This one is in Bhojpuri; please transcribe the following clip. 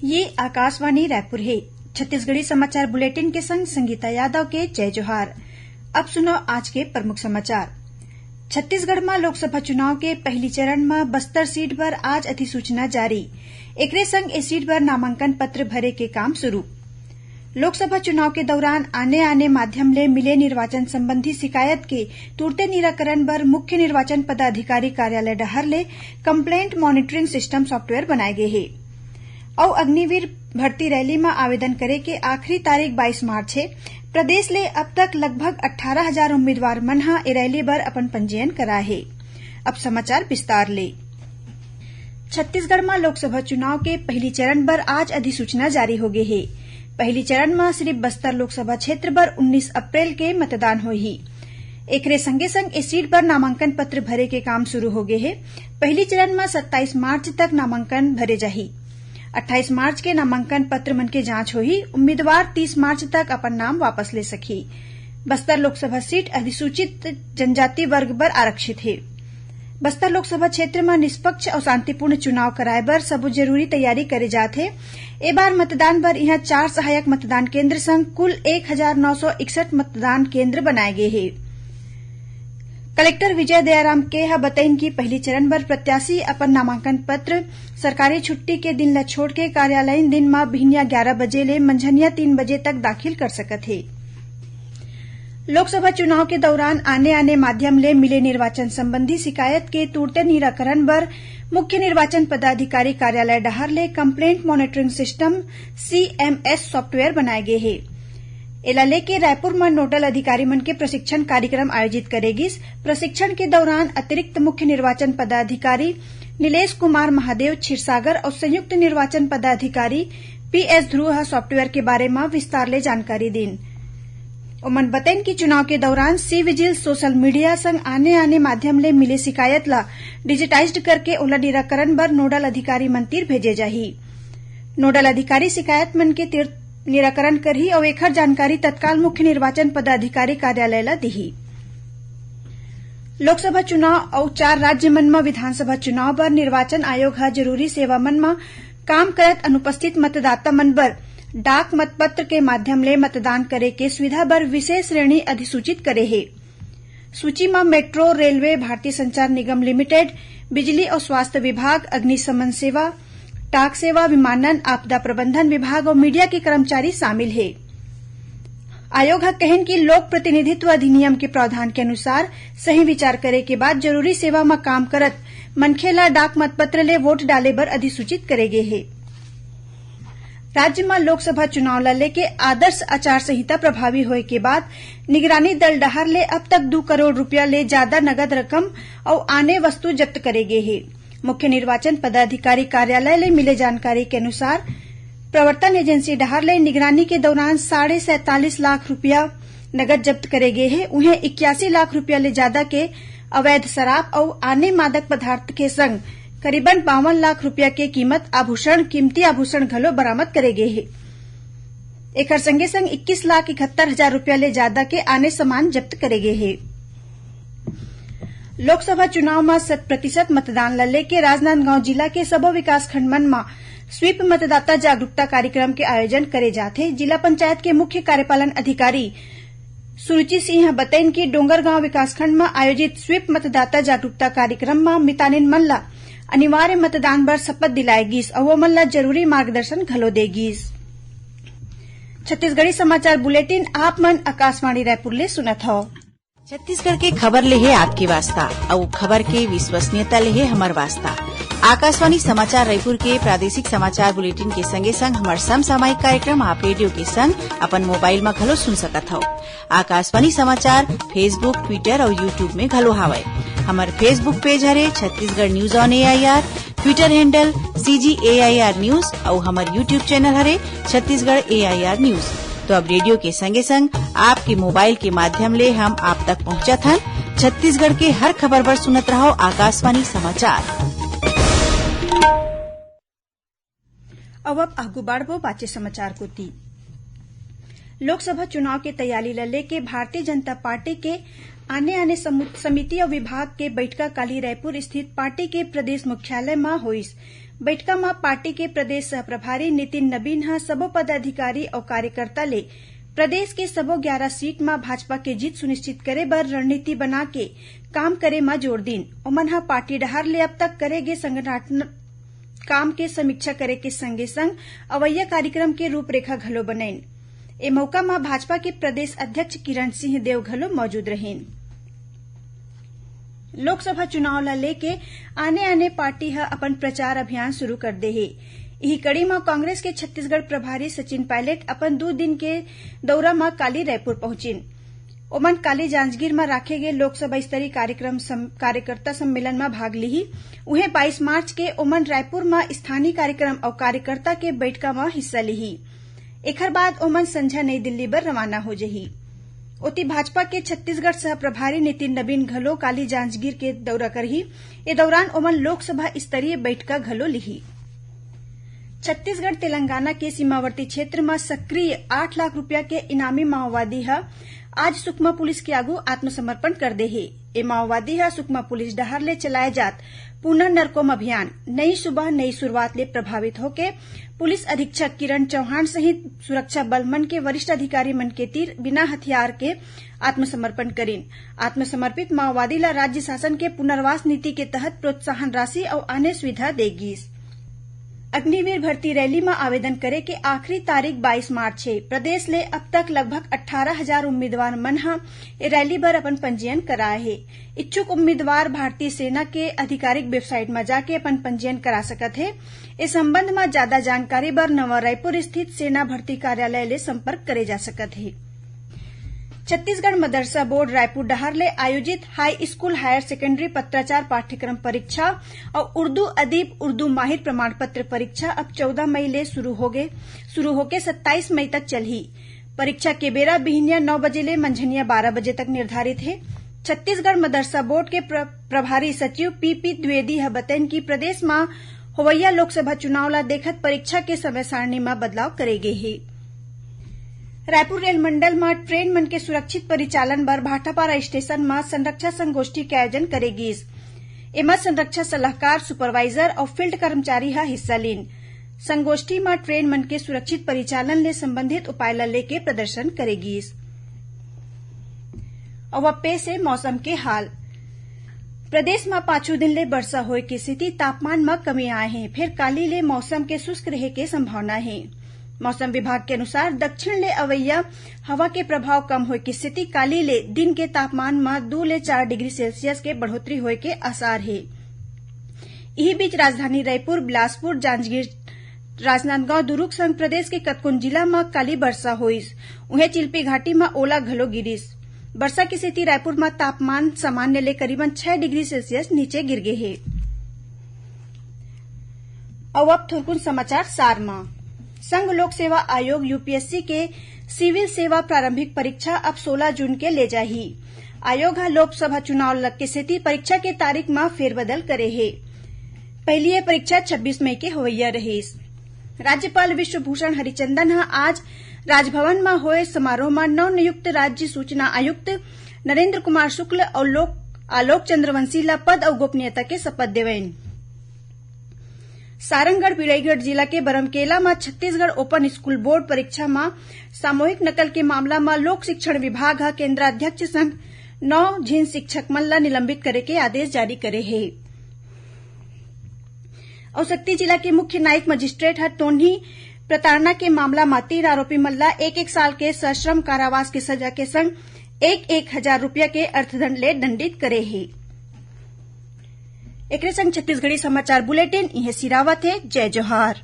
ये आकाशवाणी रायपुर है। छत्तीसगढ़ी समाचार बुलेटिन के संग संगीता यादव के जय जोहार। अब सुनो आज के प्रमुख समाचार। छत्तीसगढ़ में लोकसभा चुनाव के पहली चरण में बस्तर सीट पर आज अधिसूचना जारी। एकरे संग इस सीट पर नामांकन पत्र भरे के काम शुरू। लोकसभा चुनाव के दौरान आने माध्यम ले मिले निर्वाचन संबंधी शिकायत के तुरते निराकरण बर मुख्य निर्वाचन पदाधिकारी कार्यालय डहर ले कंप्लेंट मॉनिटरिंग सिस्टम सॉफ्टवेयर बनाए गए है। और अग्निवीर भर्ती रैली में आवेदन करे के आखिरी तारीख 22 मार्च है। प्रदेश ले अब तक लगभग 18,000 उम्मीदवार मन हा ए रैली बर अपन पंजीयन कराए है। अब समाचार विस्तार ले। छत्तीसगढ़ में लोकसभा चुनाव के पहली चरण पर आज अधिसूचना जारी हो गई है। पहली चरण में सिर्फ बस्तर लोकसभा क्षेत्र पर 19 अप्रैल के मतदान होही। एकरे संगे संग इस सीट पर नामांकन पत्र भरे के काम शुरू हो गए है। पहली चरण में 27 मार्च तक नामांकन भरे जाही। 28 मार्च के नामांकन पत्र मन के जांच होही। उम्मीदवार 30 मार्च तक अपन नाम वापस ले सकी। बस्तर लोकसभा सीट अधिसूचित जनजाति वर्ग पर आरक्षित है। बस्तर लोकसभा क्षेत्र में निष्पक्ष और शांतिपूर्ण चुनाव कराए बर सबो जरूरी तैयारी करे जाथे। ए बार मतदान बर यहाँ 4 सहायक मतदान केंद्र संग कुल 1961 मतदान केंद्र बनाए गए हैं। कलेक्टर विजय दयाराम के बताइन की पहली चरण पर प्रत्याशी अपन नामांकन पत्र सरकारी छुट्टी के दिन ला छोड़ के कार्यालयीन दिन में भिनिया 11 बजे ले मंझनिया 3 बजे तक दाखिल कर सकत है। लोकसभा चुनाव के दौरान आने माध्यम ले मिले निर्वाचन संबंधी शिकायत के तुरते निराकरण बर मुख्य निर्वाचन पदाधिकारी कार्यालय डहर ले complaint monitoring system CMS software बनाए गए है। एला लेके रायपुर में नोडल अधिकारी मन के प्रशिक्षण कार्यक्रम आयोजित करेगी। प्रशिक्षण के दौरान अतिरिक्त मुख्य निर्वाचन पदाधिकारी नीलेश कुमार महादेव क्षीरसागर और संयुक्त निर्वाचन पदाधिकारी PS ध्रुव सॉफ्टवेयर के बारे में विस्तार ले जानकारी दीन। उमन बताइन कि चुनाव के दौरान सी विजिल सोशल मीडिया संग आने माध्यम ले मिले शिकायत ला डिजिटाइज्ड करके ओला निराकरण बर नोडल अधिकारी मन तीर भेजे जाही। नोडल अधिकारी शिकायत मन के तीर निराकरण करही और एखर जानकारी तत्काल मुख्य निर्वाचन पदाधिकारी कार्यालय ला दिही। लोकसभा चुनाव और 4 राज्य मन में विधानसभा चुनाव बर निर्वाचन आयोग हा जरूरी सेवा मन में काम करत अनुपस्थित मतदाता मन बर डाक मतपत्र के माध्यम ले मतदान करे के सुविधा बर विशेष श्रेणी अधिसूचित करे है। सूची में मेट्रो, रेलवे, भारतीय संचार निगम लिमिटेड, बिजली और स्वास्थ्य विभाग, अग्निशमन सेवा, डाक सेवा, विमानन, आपदा प्रबंधन विभाग और मीडिया के कर्मचारी शामिल है। आयोग कहन कि लोक प्रतिनिधित्व अधिनियम के प्रावधान के अनुसार सही विचार करे के बाद जरूरी सेवा में काम करत मनखे ला डाक मतपत्र ले वोट डाले बर अधिसूचित करे गए है। राज्य में लोकसभा चुनाव ला लेके आदर्श आचार संहिता प्रभावी होए के बाद निगरानी दल डहर ले अब तक 2 करोड़ रुपया ले ज्यादा नगद रकम और आने वस्तु जब्त करे गए है। मुख्य निर्वाचन पदाधिकारी कार्यालय ले मिले जानकारी के अनुसार प्रवर्तन एजेंसी डहर ले निगरानी के दौरान 47.5 लाख रुपया नगद जब्त करे गए है। उन्हें 81 लाख रुपया ले ज्यादा के अवैध शराब और आने मादक पदार्थ के संग करीबन 52 लाख रुपया के कीमती आभूषण घलो बरामद करे गए है। एकर संगे संग 21,71,000 रुपया ले ज्यादा के आने सामान जब्त करे गए है। लोकसभा चुनाव में 100% मतदान ला लेके राजनांदगांव जिला के सबो विकासखंड मन में स्वीप मतदाता जागरूकता कार्यक्रम के आयोजन करे जाथे। जिला पंचायत के मुख्य कार्यपालन अधिकारी सुरुचि सिंह बताइन कि डोंगरगांव विकासखंड में आयोजित स्वीप मतदाता जागरूकता कार्यक्रम में मितानिन मन ला अनिवार्य मतदान बर शपथ दिलाएगीस और वो मन ला जरूरी मार्गदर्शन घलो देगीस। छत्तीसगढ़ी समाचार बुलेटिन आप मन आकाशवाणी रायपुर ले सुनत हो। छत्तीसगढ़ के खबर ले है आपके वास्ता और खबर के विश्वसनीयता ले है हमार वास्ता। आकाशवाणी समाचार रायपुर के प्रादेशिक समाचार बुलेटिन के संगे संग हमार समसामयिक कार्यक्रम आप रेडियो के संग अपन मोबाइल में घलो सुन सकत हो। आकाशवाणी समाचार फेसबुक, ट्विटर और यूट्यूब में घलो हावय। हमार फेसबुक पेज हरे Chhattisgarh news on AIR, Twitter handle CGAIR news और हमार यूट्यूब चैनल हरे छत्तीसगढ़ AIR न्यूज। तो अब रेडियो के संगे संग आपके मोबाइल के माध्यम ले हम आप तक पहुंचत हन। छत्तीसगढ़ के हर खबर पर सुनत रहो आकाशवाणी समाचार। अब आगू बढ़बो बाचे समाचार को ती। लोकसभा चुनाव के तैयारी ला लेके भारतीय जनता पार्टी के आने समिति और विभाग के बैठका काली रायपुर स्थित पार्टी के प्रदेश मुख्यालय में होइस। बैठका में पार्टी के प्रदेश सह प्रभारी नितिन नबीन ह सबो पदाधिकारी और कार्यकर्ता ले प्रदेश के सबो 11 सीट में भाजपा के जीत सुनिश्चित करे बर रणनीति बना के काम करे में जोर दीन। ओमन ह पार्टी डहर ले अब तक करे गे संगठनात्मक काम के समीक्षा करे के संगे संग अवैया कार्यक्रम के रूपरेखा घलो बनैन। ए मौका में भाजपा के प्रदेश अध्यक्ष किरण सिंह देव घलो मौजूद रहेन। लोकसभा चुनाव ला लेके आने आने पार्टी ह अपन प्रचार अभियान शुरू कर दे हे। यही कड़ी में कांग्रेस के छत्तीसगढ़ प्रभारी सचिन पायलट अपन 2 दिन के दौरा में काली रायपुर पहुंचिन। ओमन काली जांजगीर में राखे गए लोकसभा स्तरीय कार्यकर्ता सम्मेलन में भाग लिही। उहे 22 मार्च के ओमन रायपुर में स्थानीय कार्यक्रम और कार्यकर्ता के बैठका में हिस्सा लिही। एकर बाद ओमन संझा नई दिल्ली बर रवाना हो जही। ओती भाजपा के छत्तीसगढ़ सह प्रभारी नितिन नबीन घलो काली जांजगीर के दौरा करही। ए दौरान ओमन लोकसभा स्तरीय बैठका घलो लिही। छत्तीसगढ़ तेलंगाना के सीमावर्ती क्षेत्र में सक्रिय 8 लाख रुपया के इनामी माओवादी ह आज सुकमा पुलिस के आगू आत्मसमर्पण कर दे हे। ए माओवादी ह सुकमा पुलिस डहर ले चलाए जात पुनर्नरकोम अभियान नई सुबह नई शुरुआत ले प्रभावित होके पुलिस अधीक्षक किरण चौहान सहित सुरक्षा बल मन के वरिष्ठ अधिकारी मन के तीर बिना हथियार के आत्मसमर्पण करीन। आत्मसमर्पित माओवादी ला राज्य शासन के पुनर्वास नीति के तहत प्रोत्साहन राशि और अन्य सुविधा देगी। अग्निवीर भर्ती रैली में आवेदन करे के आखिरी तारीख 22 मार्च है। प्रदेश ले अब तक लगभग 18,000 उम्मीदवार मन ह रैली बर अपन पंजीयन कराए हे। इच्छुक उम्मीदवार भारतीय सेना के आधिकारिक वेबसाइट में जाके अपन पंजीयन करा सकत हे। इस संबंध में ज्यादा जानकारी बर नवा रायपुर स्थित सेना भर्ती कार्यालय ले संपर्क करे जा सकत हे। छत्तीसगढ़ मदरसा बोर्ड रायपुर डहर ले आयोजित हाई स्कूल हायर सेकेंडरी पत्राचार पाठ्यक्रम परीक्षा और उर्दू अदीब उर्दू माहिर प्रमाण पत्र परीक्षा अब 14 मई ले शुरू होके 27 मई तक चलही। परीक्षा के बेरा बिहनिया 9 बजे ले मंझनिया 12 बजे तक निर्धारित है। छत्तीसगढ़ मदरसा बोर्ड के प्रभारी सचिव पीपी द्विवेदी ह बतैन की प्रदेश में होवैया लोकसभा चुनाव ला देखत परीक्षा के समय सारणी में बदलाव करे गे हे। रायपुर रेल मंडल में ट्रेन मन के सुरक्षित परिचालन बर भाटापारा स्टेशन में संरक्षा संगोष्ठी के आयोजन करेगी। एमा संरक्षा सलाहकार सुपरवाइजर और फील्ड कर्मचारी ह हिस्सा लीन। संगोष्ठी में ट्रेन मन के सुरक्षित परिचालन ले संबंधित उपाय ला लेके प्रदर्शन करेगी। और पेश है मौसम के हाल। प्रदेश में 5 दिन ले वर्षा होए के स्थिति तापमान में कमी आए हैं। फिर काली ले मौसम के शुष्क रहे के संभावना है। मौसम विभाग के अनुसार दक्षिण ले अवैया हवा के प्रभाव कम होए की स्थिति काली ले दिन के तापमान में 2 ले 4 डिग्री सेल्सियस के बढ़ोतरी होए के आसार है। यही बीच राजधानी रायपुर, बिलासपुर, जांजगीर, राजनांदगांव, दुर्ग संग प्रदेश के कतकोन जिला में काली वर्षा होइस। उहे चिल्पी घाटी में ओला घलो गिरिस। वर्षा की स्थिति रायपुर में तापमान सामान्य ले करीबन 6 डिग्री सेल्सियस नीचे गिर गए है। अब थोरकुन समाचार सार में। संघ लोक सेवा आयोग यूपीएससी के सिविल सेवा प्रारंभिक परीक्षा अब 16 जून के ले जाही। आयोग लोकसभा चुनाव के स्थिति परीक्षा के तारीख में फेरबदल करे है। पहली ये परीक्षा 26 मई के होवैया रहीस। राज्यपाल विश्वभूषण हरिचंदन आज राजभवन में होए समारोह में नवनियुक्त राज्य सूचना आयुक्त नरेंद्र कुमार शुक्ल और आलोक चंद्रवंशी ला पद और गोपनीयता के शपथ देवेन। सारंगढ़ बिलाईगढ़ जिला के बरमकेला में छत्तीसगढ़ ओपन स्कूल बोर्ड परीक्षा में सामूहिक नकल के मामला में लोक शिक्षण विभाग केंद्राध्यक्ष संग 9 झीन शिक्षक मन ला निलंबित करे के आदेश जारी करे है। और सक्ती जिला के मुख्य न्यायिक मजिस्ट्रेट टोन्ही प्रताड़ना के मामला में 3 आरोपी मन ला 1-1 साल के सश्रम कारावास की सजा के संग 1,000 रुपया के अर्थदंड ले दंडित करे है। एकरे संग छत्तीसगढ़ी समाचार बुलेटिन इहे सिरावत है। जय जोहार।